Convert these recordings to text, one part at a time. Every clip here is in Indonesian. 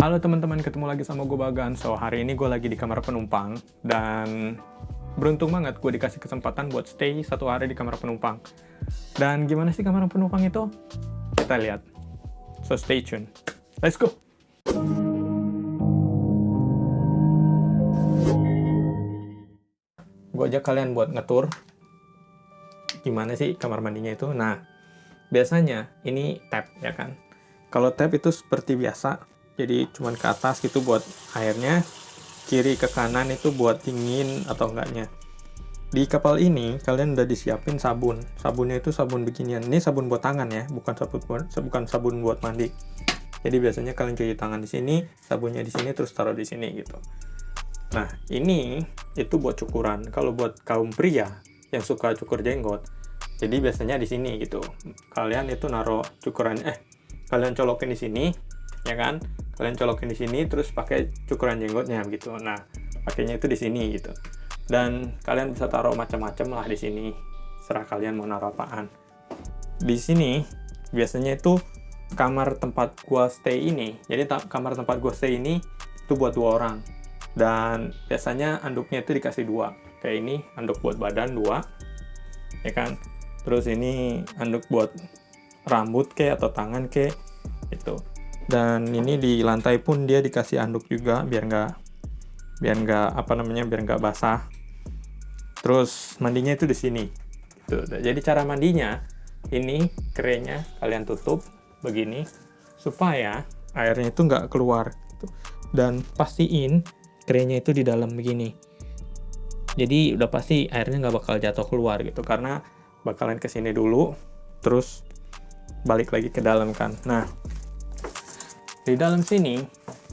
Halo teman-teman, ketemu lagi sama gue Bagan. So, hari ini gue lagi di kamar penumpang, dan beruntung banget gue dikasih kesempatan buat stay 1 hari di kamar penumpang. Dan gimana sih kamar penumpang itu? Kita lihat. So, stay tune. Let's go! Gue ajak kalian buat ngetur gimana sih kamar mandinya itu. Nah, biasanya ini tap, ya kan? Kalau tap itu seperti biasa, jadi cuman ke atas gitu buat airnya, kiri ke kanan itu buat dingin atau enggaknya. Di kapal ini kalian udah disiapin sabun. Sabunnya itu sabun beginian. Ini sabun buat tangan ya, bukan sabun buat mandi. Jadi biasanya kalian cuci tangan di sini, sabunnya di sini, terus taruh di sini gitu. Nah, ini itu buat cukuran. Kalau buat kaum pria yang suka cukur jenggot, jadi biasanya di sini gitu. Kalian itu naruh cukuran, kalian colokin di sini, ya kan? Kalian colokin di sini, terus pakai cukuran jenggotnya gitu. Nah, pakainya itu di sini gitu. Dan kalian bisa taruh macam-macam lah di sini. Serah kalian mau naruh apaan. Di sini biasanya itu kamar tempat gua stay ini. Jadi kamar tempat gua stay ini itu buat 2 orang. Dan biasanya anduknya itu dikasih 2. Kayak ini anduk buat badan 2, ya kan? Terus ini anduk buat rambut atau tangan itu. Dan ini di lantai pun dia dikasih anduk juga biar nggak basah. Terus mandinya itu di sini. Gitu. Jadi cara mandinya ini kerennya kalian tutup begini supaya airnya itu nggak keluar. Gitu. Dan pastiin kerennya itu di dalam begini. Jadi udah pasti airnya nggak bakal jatuh keluar gitu, karena bakalan kesini dulu, terus balik lagi ke dalam kan. Nah, di dalam sini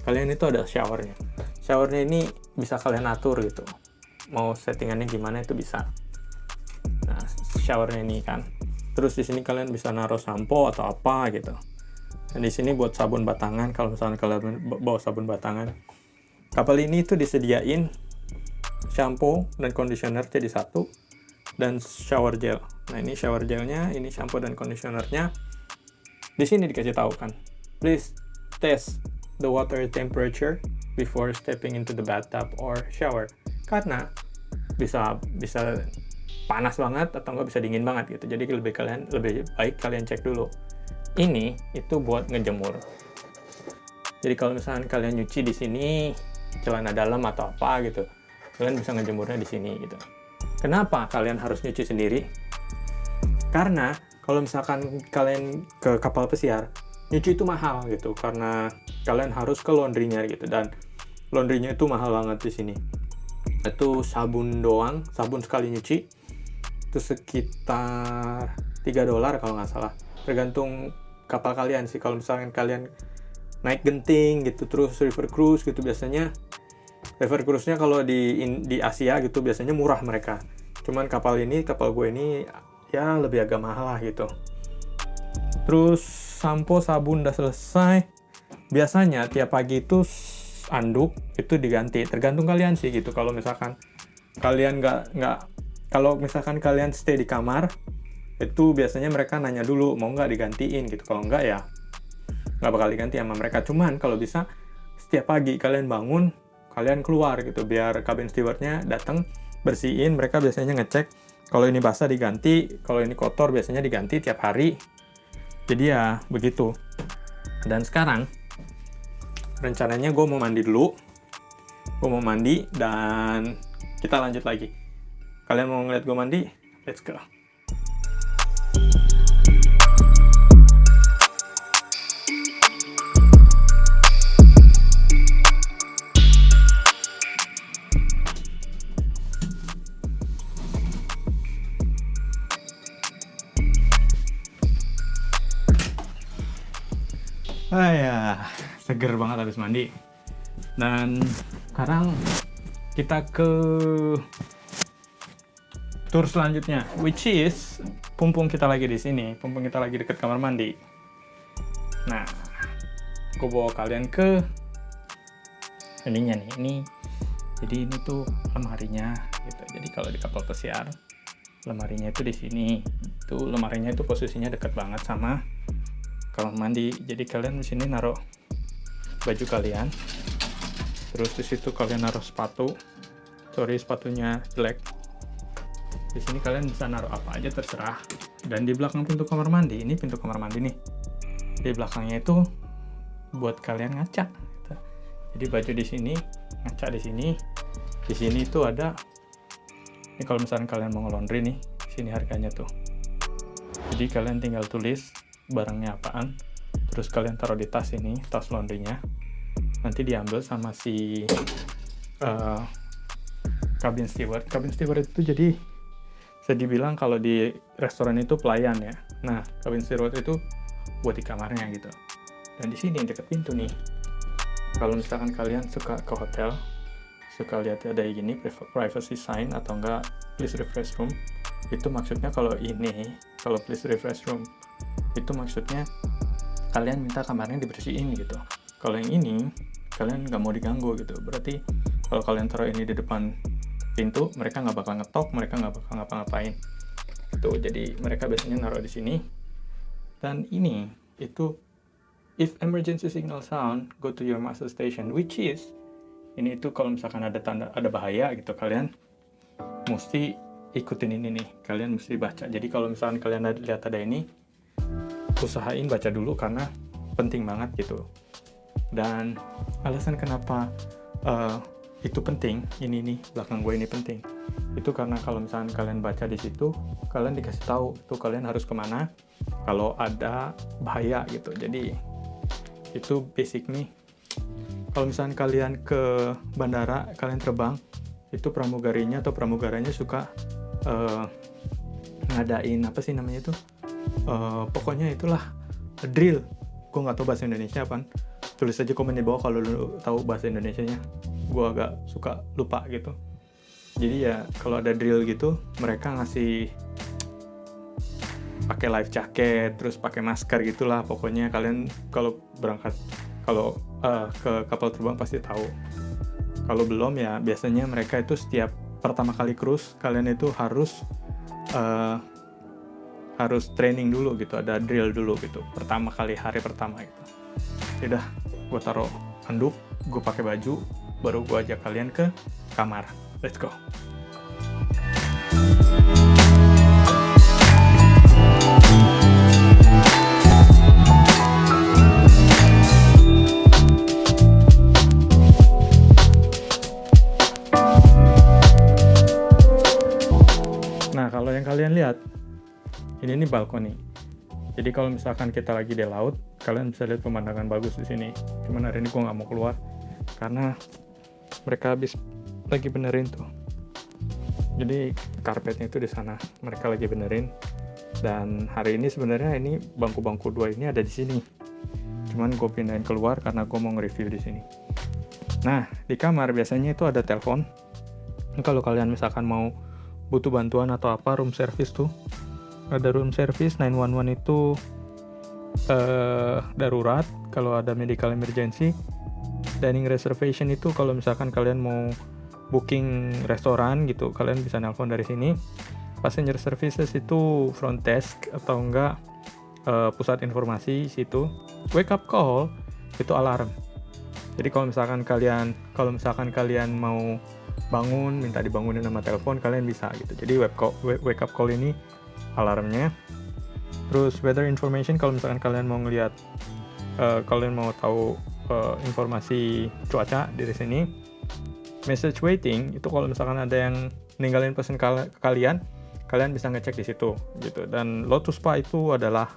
kalian itu ada showernya. Showernya ini bisa kalian atur gitu. Mau settingannya gimana itu bisa. Nah, showernya ini kan. Terus di sini kalian bisa naruh sampo atau apa gitu. Dan di sini buat sabun batangan kalau misalnya kalian bawa sabun batangan. Kapal ini tuh disediain shampoo dan conditioner jadi satu, dan shower gel. Nah, ini shower gelnya, ini shampoo dan conditionernya. Di sini dikasih tahu kan, please test the water temperature before stepping into the bathtub or shower. Karena bisa panas banget atau nggak bisa dingin banget gitu. Jadi lebih baik kalian cek dulu. Ini itu buat ngejemur. Jadi kalau misalnya kalian nyuci di sini celana dalam atau apa gitu, kalian bisa ngejemurnya di sini gitu. Kenapa kalian harus nyuci sendiri? Karena kalau misalkan kalian ke kapal pesiar, nyuci itu mahal gitu, karena kalian harus ke laundry-nya gitu, dan laundry-nya itu mahal banget di sini. Itu sabun doang, sabun sekali nyuci itu sekitar $3 kalau nggak salah. Tergantung kapal kalian sih. Kalau misalkan kalian naik genting gitu, terus river cruise gitu, biasanya river cruise-nya kalau di Asia gitu biasanya murah mereka. Cuman kapal gue ini ya lebih agak mahal lah gitu. Terus sampo, sabun udah selesai. Biasanya tiap pagi itu anduk itu diganti. Tergantung kalian sih gitu. Kalau misalkan kalian kalau misalkan kalian stay di kamar, itu biasanya mereka nanya dulu mau nggak digantiin gitu. Kalau nggak ya nggak bakal diganti sama mereka. Cuman kalau bisa setiap pagi kalian bangun, kalian keluar gitu biar cabin stewardnya datang bersihin. Mereka biasanya ngecek kalau ini basah diganti, kalau ini kotor biasanya diganti tiap hari. Jadi ya begitu. Dan sekarang rencananya gue mau mandi dulu. Gue mau mandi dan kita lanjut lagi. Kalian mau ngeliat gue mandi? Let's go. Seger banget habis mandi. Dan sekarang kita ke tour selanjutnya, which is pumpung kita lagi di sini. Pumpung kita lagi deket kamar mandi. Nah, aku bawa kalian ke ininya nih. Jadi ini tuh lemarinya gitu. Jadi kalau di kapal pesiar, lemarinya itu di sini. Itu lemarinya itu posisinya dekat banget sama kamar mandi. Jadi kalian di sini naruh baju kalian. Terus di situ kalian naruh sepatu. Sorry, sepatunya jelek. Di sini kalian bisa naruh apa aja terserah. Dan di belakang pintu kamar mandi, ini pintu kamar mandi nih. Di belakangnya itu buat kalian ngaca. Gitu. Jadi baju di sini, ngaca di sini. Di sini itu ada. Ini kalau misalnya kalian mau nge-laundry nih, sini harganya tuh. Jadi kalian tinggal tulis barangnya apaan. Terus kalian taruh di tas ini, tas laundrynya. Nanti diambil sama si cabin steward. Cabin steward itu jadi bisa dibilang kalau di restoran itu pelayan ya. Nah, cabin steward itu buat di kamarnya gitu. Dan di sini dekat pintu nih. Kalau misalkan kalian suka ke hotel, suka lihat ada gini privacy sign atau enggak please refresh room, itu maksudnya kalau please refresh room itu maksudnya kalian minta kamarnya dibersihin gitu. Kalau yang ini kalian nggak mau diganggu gitu. Berarti kalau kalian taruh ini di depan pintu, mereka nggak bakal ngetok, mereka nggak bakal ngapa-ngapain. Itu jadi mereka biasanya naruh di sini. Dan ini itu if emergency signal sound, go to your master station, which is ini itu kalau misalkan ada tanda ada bahaya gitu, kalian mesti ikutin ini nih. Kalian mesti baca. Jadi kalau misalkan kalian lihat ada ini, usahain baca dulu karena penting banget gitu. Dan alasan kenapa itu penting, ini nih belakang gue ini penting, itu karena kalau misalkan kalian baca di situ, kalian dikasih tahu itu kalian harus kemana kalau ada bahaya gitu. Jadi itu basic nih. Kalau misalkan kalian ke bandara, kalian terbang, itu pramugarinya atau pramugaranya suka ngadain apa sih namanya itu, pokoknya itulah drill. Gue nggak tahu bahasa Indonesia apa. Tulis aja komen di bawah kalau lu tahu bahasa Indonesianya. Gue agak suka lupa gitu. Jadi ya kalau ada drill gitu, mereka ngasih pakai life jacket, terus pakai masker gitulah. Pokoknya kalian kalau berangkat ke kapal terbang pasti tahu. Kalau belum ya biasanya mereka itu setiap pertama kali cruise kalian itu harus training dulu gitu, ada drill dulu gitu. Pertama kali hari pertama gitu. Yaudah, gue taruh handuk, gue pakai baju, baru gue ajak kalian ke kamar. Let's go. Nah, kalau yang kalian lihat, ini nih balkoni. Jadi kalau misalkan kita lagi di laut, kalian bisa lihat pemandangan bagus di sini. Cuman hari ini gue nggak mau keluar karena mereka habis lagi benerin tuh. Jadi karpetnya itu di sana, mereka lagi benerin. Dan hari ini sebenarnya ini bangku-bangku dua ini ada di sini. Cuman gue pindahin keluar karena gue mau nge-review di sini. Nah, di kamar biasanya itu ada telepon. Kalau kalian misalkan mau butuh bantuan atau apa, room service tuh. Ada room service 911 itu darurat kalau ada medical emergency. Dining reservation itu kalau misalkan kalian mau booking restoran gitu, kalian bisa nelpon dari sini. Passenger services itu front desk atau enggak pusat informasi situ. Wake up call itu alarm. Jadi kalau misalkan kalian mau bangun, minta dibangunin sama telepon, kalian bisa gitu. Jadi wake up call ini alarmnya. Terus weather information kalau misalkan kalian mau ngelihat, kalian mau tahu informasi cuaca dari sini. Message waiting itu kalau misalkan ada yang ninggalin pesan kalian bisa ngecek di situ gitu. Dan Lotus Spa itu adalah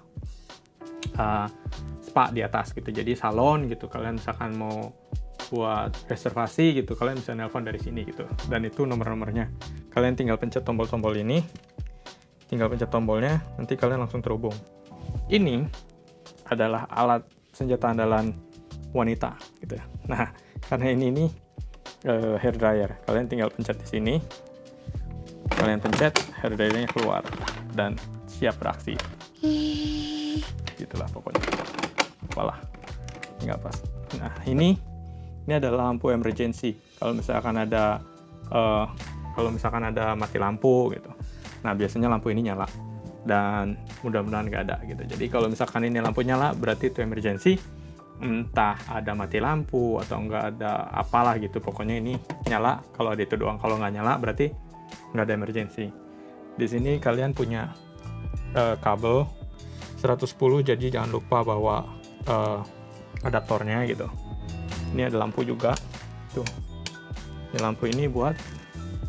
spa di atas gitu. Jadi salon gitu. Kalian misalkan mau buat reservasi gitu, kalian bisa nelpon dari sini gitu. Dan itu nomor-nomornya. Kalian tinggal pencet tombol-tombol ini. Tinggal pencet tombolnya, nanti kalian langsung terhubung. Ini adalah alat senjata andalan wanita gitu ya. Nah, karena ini hair dryer, kalian tinggal pencet di sini. Kalian pencet, hair dryernya keluar dan siap beraksi. Gitulah pokoknya. Walah, nggak pas. Nah, ini adalah lampu emergency. Kalau misalkan ada mati lampu gitu. Nah, biasanya lampu ini nyala dan mudah-mudahan nggak ada gitu. Jadi kalau misalkan ini lampu nyala berarti itu emergency. entah ada mati lampu atau nggak ada apalah gitu, pokoknya ini nyala kalau ada itu doang. Kalau nggak nyala berarti nggak ada emergency. Di sini kalian punya kabel 110, jadi jangan lupa bawa adaptornya gitu. Ini ada lampu juga tuh. Ini lampu ini buat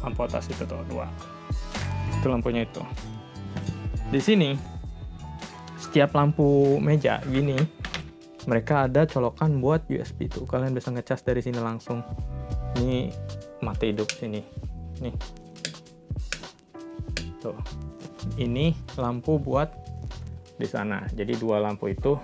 lampu atas itu tuh 2. Itu lampunya itu. Di sini setiap lampu meja gini mereka ada colokan buat USB tuh. Kalian bisa ngecas dari sini langsung. Ini mati hidup sini. Nih. Tuh. Ini lampu buat di sana. Jadi 2 lampu itu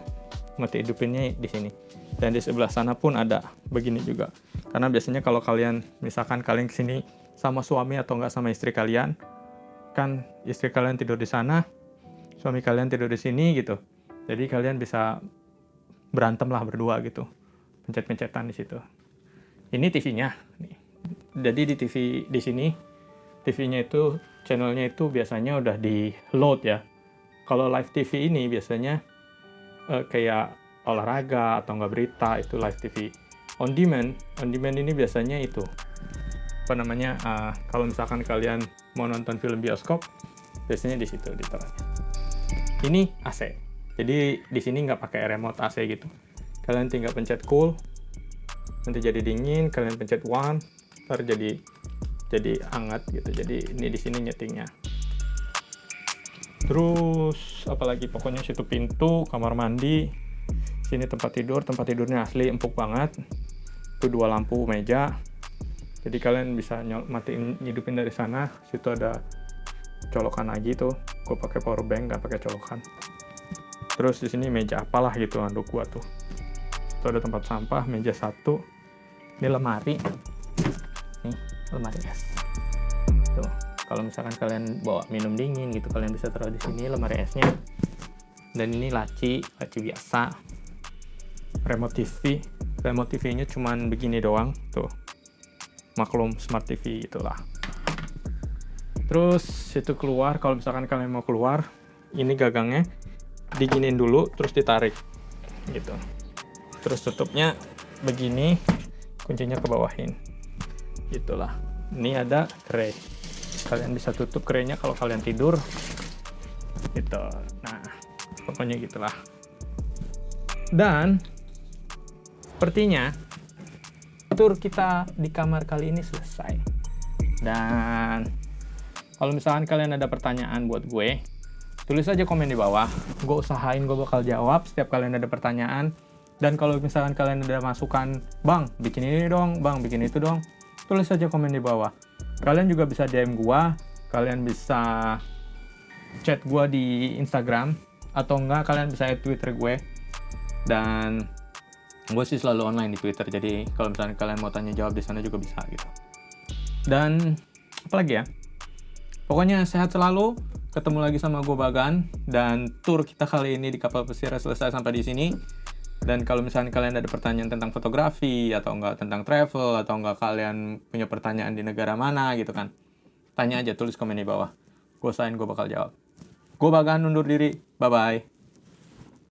mati hidupinnya di sini. Dan di sebelah sana pun ada begini juga. Karena biasanya kalau kalian misalkan kalian kesini sama suami atau enggak sama istri kalian, kan istri kalian tidur di sana, suami kalian tidur di sini gitu. Jadi kalian bisa berantem lah berdua gitu, pencet-pencetan di situ. Ini TV-nya. Jadi di TV di sini, TV-nya itu channelnya itu biasanya udah di load ya. Kalau live TV ini biasanya kayak olahraga atau nggak berita, itu live TV. On demand ini biasanya itu apa namanya? Kalau misalkan kalian mau nonton film bioskop, biasanya di situ ditaruhnya. Ini AC. Jadi di sini nggak pakai remote AC gitu. Kalian tinggal pencet cool, nanti jadi dingin. Kalian pencet warm, ntar jadi hangat gitu. Jadi ini di sini nyetingnya. Terus apalagi, pokoknya situ pintu, kamar mandi, sini tempat tidur. Tempat tidurnya asli empuk banget. Itu 2 lampu meja. Jadi kalian bisa matiin, hidupin dari sana. Situ ada colokan lagi tuh. Gue pakai power bank, nggak pakai colokan. Terus di sini meja apalah gitu handuk gua tuh. Itu ada tempat sampah, meja 1. Ini lemari. Nih, lemari es. Tuh, kalau misalkan kalian bawa minum dingin gitu, kalian bisa taruh di sini lemari esnya. Dan ini laci biasa. Remote TV. Remote TV-nya cuman begini doang, tuh. Maklum Smart TV itulah. Terus situ keluar, kalau misalkan kalian mau keluar, ini gagangnya diginin dulu, terus ditarik gitu. Terus tutupnya begini, kuncinya ke bawahin. Gitulah. Ini ada tray. Kalian bisa tutup kerenya kalau kalian tidur. Gitu. Nah, pokoknya gitulah. Dan sepertinya tur kita di kamar kali ini selesai. Dan kalau misalkan kalian ada pertanyaan buat gue, tulis aja komen di bawah. Gue usahain gue bakal jawab setiap kalian ada pertanyaan. Dan kalau misalkan kalian ada masukan, bang bikin ini dong, bang bikin itu dong, tulis aja komen di bawah. Kalian juga bisa DM gue, kalian bisa chat gue di Instagram, atau enggak kalian bisa add Twitter gue. Dan gue sih selalu online di Twitter, jadi kalau misalkan kalian mau tanya jawab di sana juga bisa gitu. Dan apa lagi ya? Pokoknya sehat selalu. Ketemu lagi sama gue Bagan, dan tour kita kali ini di kapal pesiar selesai sampai di sini. Dan kalau misalnya kalian ada pertanyaan tentang fotografi atau enggak tentang travel, atau enggak kalian punya pertanyaan di negara mana gitu kan, tanya aja, tulis komen di bawah. Gue usahain gue bakal jawab. Gue Bagan undur diri. Bye bye.